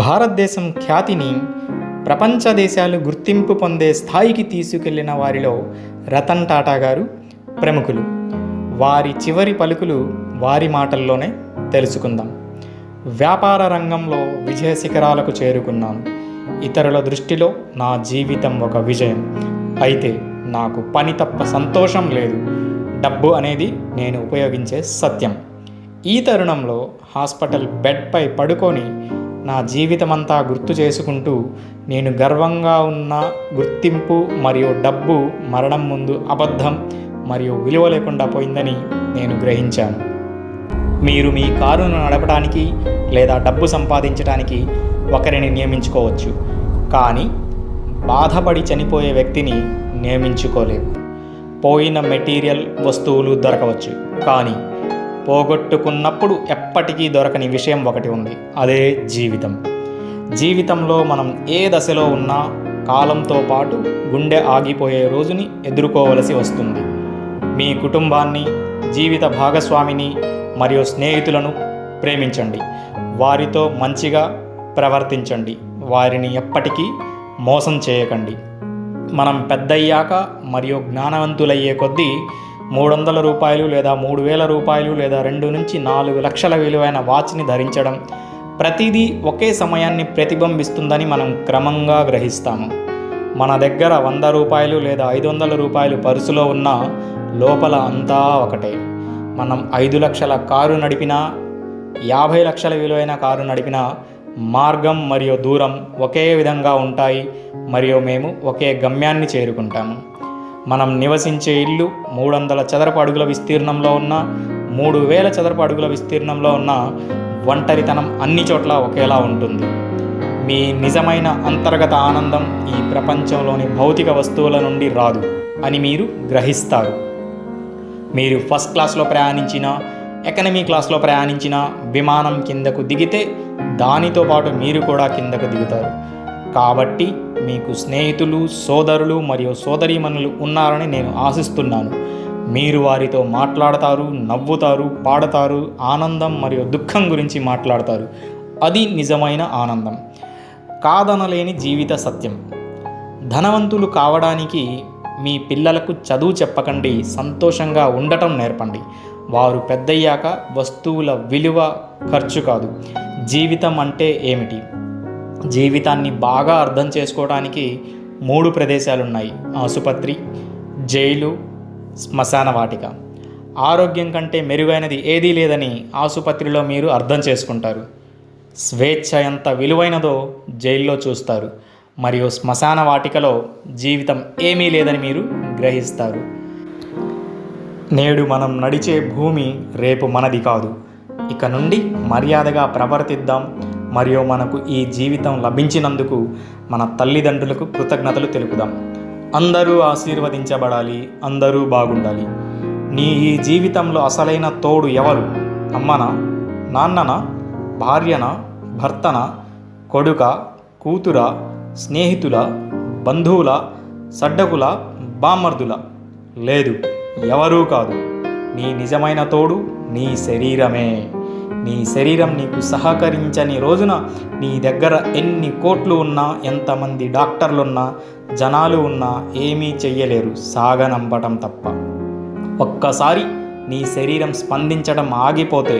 భారతదేశం ఖ్యాతిని ప్రపంచ దేశాలు గుర్తింపు పొందే స్థాయికి తీసుకెళ్లిన వారిలో రతన్ టాటా గారు ప్రముఖులు. వారి చివరి పలుకులు వారి మాటల్లోనే తెలుసుకుందాం. వ్యాపార రంగంలో విజయ శిఖరాలకు చేరుకున్నాను. ఇతరుల దృష్టిలో నా జీవితం ఒక విజయం. అయితే నాకు పని తప్ప సంతోషం లేదు. డబ్బు అనేది నేను ఉపయోగించే సత్యం. ఈ తరుణంలో హాస్పిటల్ బెడ్పై పడుకొని నా జీవితమంతా గుర్తు చేసుకుంటూ నేను గర్వంగా ఉన్న గుర్తింపు మరియు డబ్బు మరణం ముందు అబద్ధం మరియు విలువ లేకుండా పోయిందని నేను గ్రహించాను. మీరు మీ కారును నడపడానికి లేదా డబ్బు సంపాదించడానికి ఒకరిని నియమించుకోవచ్చు, కానీ బాధపడి చనిపోయే వ్యక్తిని నియమించుకోలేవు. పోయిన మెటీరియల్ వస్తువులు దొరకవచ్చు, కానీ పోగొట్టుకున్నప్పుడు ఎప్పటికీ దొరకని విషయం ఒకటి ఉంది, అదే జీవితం. జీవితంలో మనం ఏ దశలో ఉన్నా కాలంతో పాటు గుండె ఆగిపోయే రోజుని ఎదుర్కోవలసి వస్తుంది. మీ కుటుంబాన్ని, జీవిత భాగస్వామిని మరియు స్నేహితులను ప్రేమించండి. వారితో మంచిగా ప్రవర్తించండి. వారిని ఎప్పటికీ మోసం చేయకండి. మనం పెద్దయ్యాక మరియు జ్ఞానవంతులయ్యే కొద్దీ 300 రూపాయలు లేదా 3000 రూపాయలు లేదా 2 నుంచి 4 లక్షల విలువైన వాచ్ని ధరించడం ప్రతిదీ ఒకే సమయాన్ని ప్రతిబింబిస్తుందని మనం క్రమంగా గ్రహిస్తాము. మన దగ్గర 100 రూపాయలు లేదా 500 రూపాయలు పర్సులో ఉన్న లోపల అంతా ఒకటే. మనం 5 లక్షల కారు నడిపినా, 50 లక్షల విలువైన కారు నడిపినా మార్గం మరియు దూరం ఒకే విధంగా ఉంటాయి మరియు మేము ఒకే గమ్యాన్ని చేరుకుంటాము. మనం నివసించే ఇల్లు 300 చదరపు అడుగుల విస్తీర్ణంలో ఉన్న, 3000 చదరపు అడుగుల విస్తీర్ణంలో ఉన్న ఒంటరితనం అన్ని చోట్ల ఒకేలా ఉంటుంది. మీ నిజమైన అంతర్గత ఆనందం ఈ ప్రపంచంలోని భౌతిక వస్తువుల నుండి రాదు అని మీరు గ్రహిస్తారు. మీరు ఫస్ట్ క్లాస్లో ప్రయాణించినా, ఎకనమీ క్లాస్లో ప్రయాణించినా విమానం కిందకు దిగితే దానితో పాటు మీరు కూడా కిందకు దిగుతారు. కాబట్టి మీకు స్నేహితులు, సోదరులు మరియు సోదరీమణులు ఉన్నారని నేను ఆశిస్తున్నాను. మీరు వారితో మాట్లాడతారు, నవ్వుతారు, పాడతారు, ఆనందం మరియు దుఃఖం గురించి మాట్లాడతారు. అది నిజమైన ఆనందం, కాదనలేని జీవిత సత్యం. ధనవంతులు కావడానికి మీ పిల్లలకు చదువు చెప్పకండి, సంతోషంగా ఉండటం నేర్పండి. వారు పెద్దయ్యాక వస్తువుల విలువ, ఖర్చు కాదు, జీవితం అంటే ఏమిటి. జీవితాన్ని బాగా అర్థం చేసుకోవడానికి 3 ప్రదేశాలున్నాయి: ఆసుపత్రి, జైలు, శ్మశాన వాటిక. ఆరోగ్యం కంటే మెరుగైనది ఏదీ లేదని ఆసుపత్రిలో మీరు అర్థం చేసుకుంటారు. స్వేచ్ఛ ఎంత విలువైనదో జైల్లో చూస్తారు మరియు శ్మశాన వాటికలో జీవితం ఏమీ లేదని మీరు గ్రహిస్తారు. నేడు మనం నడిచే భూమి రేపు మనది కాదు. ఇక నుండి మర్యాదగా ప్రవర్తిద్దాం మరియు మనకు ఈ జీవితం లభించినందుకు మన తల్లిదండ్రులకు కృతజ్ఞతలు తెలుపుదాం. అందరూ ఆశీర్వదించబడాలి, అందరూ బాగుండాలి. నీ ఈ జీవితంలో అసలైన తోడు ఎవరు? అమ్మనా, నాన్ననా, భార్యనా, భర్తనా, కొడుక, కూతుర, స్నేహితుల, బంధువుల, సడ్డకుల, బామ్మర్దుల? లేదు, ఎవరూ కాదు. నీ నిజమైన తోడు నీ శరీరమే. నీ శరీరం నీకు సహకరించని రోజున నీ దగ్గర ఎన్ని కోట్లు ఉన్నా, ఎంతమంది డాక్టర్లున్నా, జనాలు ఉన్నా ఏమీ చెయ్యలేరు, సాగనంపటం తప్ప. ఒక్కసారి నీ శరీరం స్పందించడం ఆగిపోతే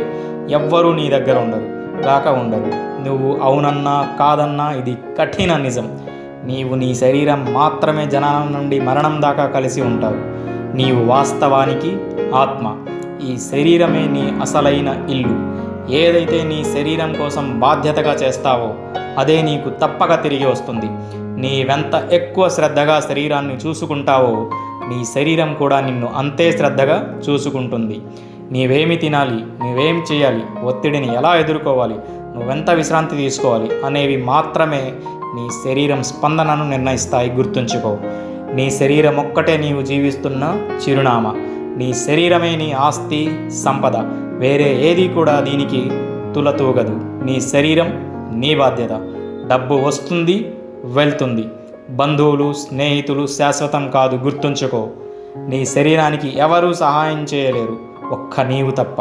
ఎవ్వరూ నీ దగ్గర ఉండరు. నువ్వు అవునన్నా కాదన్నా ఇది కఠిన నిజం. నీవు నీ శరీరం మాత్రమే జననం నుండి మరణం దాకా కలిసి ఉంటావు. నీవు వాస్తవానికి ఆత్మ. ఈ శరీరమే నీ అసలైన ఇల్లు. ఏదైతే నీ శరీరం కోసం బాధ్యతగా చేస్తావో అదే నీకు తప్పక తిరిగి వస్తుంది. నీవెంత ఎక్కువ శ్రద్ధగా శరీరాన్ని చూసుకుంటావో నీ శరీరం కూడా నిన్ను అంతే శ్రద్ధగా చూసుకుంటుంది. నీవేమి తినాలి, నువ్వేం చేయాలి, ఒత్తిడిని ఎలా ఎదుర్కోవాలి, నువ్వెంత విశ్రాంతి తీసుకోవాలి అనేవి మాత్రమే నీ శరీరం స్పందనను నిర్ణయిస్తాయి. గుర్తుంచుకో, నీ శరీరం ఒక్కటే నీవు జీవిస్తున్న చిరునామా. నీ శరీరమే నీ ఆస్తి, సంపద. వేరే ఏది కూడా దీనికి తులతూగదు. నీ శరీరం నీ బాధ్యత. డబ్బు వస్తుంది, వెళ్తుంది. బంధువులు, స్నేహితులు శాశ్వతం కాదు, గుర్తుంచుకో. నీ శరీరానికి ఎవరూ సహాయం చేయలేరు, ఒక్క నీవు తప్ప.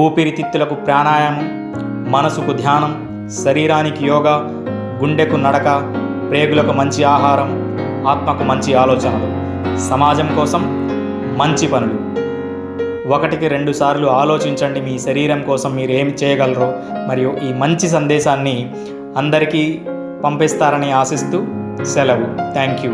ఊపిరితిత్తులకు ప్రాణాయామం, మనసుకు ధ్యానం, శరీరానికి యోగా, గుండెకు నడక, ప్రేగులకు మంచి ఆహారం, ఆత్మకు మంచి ఆలోచనలు, సమాజం కోసం మంచి పనులు. 1-2 సార్లు ఆలోచించండి మీ శరీరం కోసం మీరు ఏం చేయగలరో. మరియు ఈ మంచి సందేశాన్ని అందరికీ పంపిస్తారని ఆశిస్తూ సెలవు. Thank you.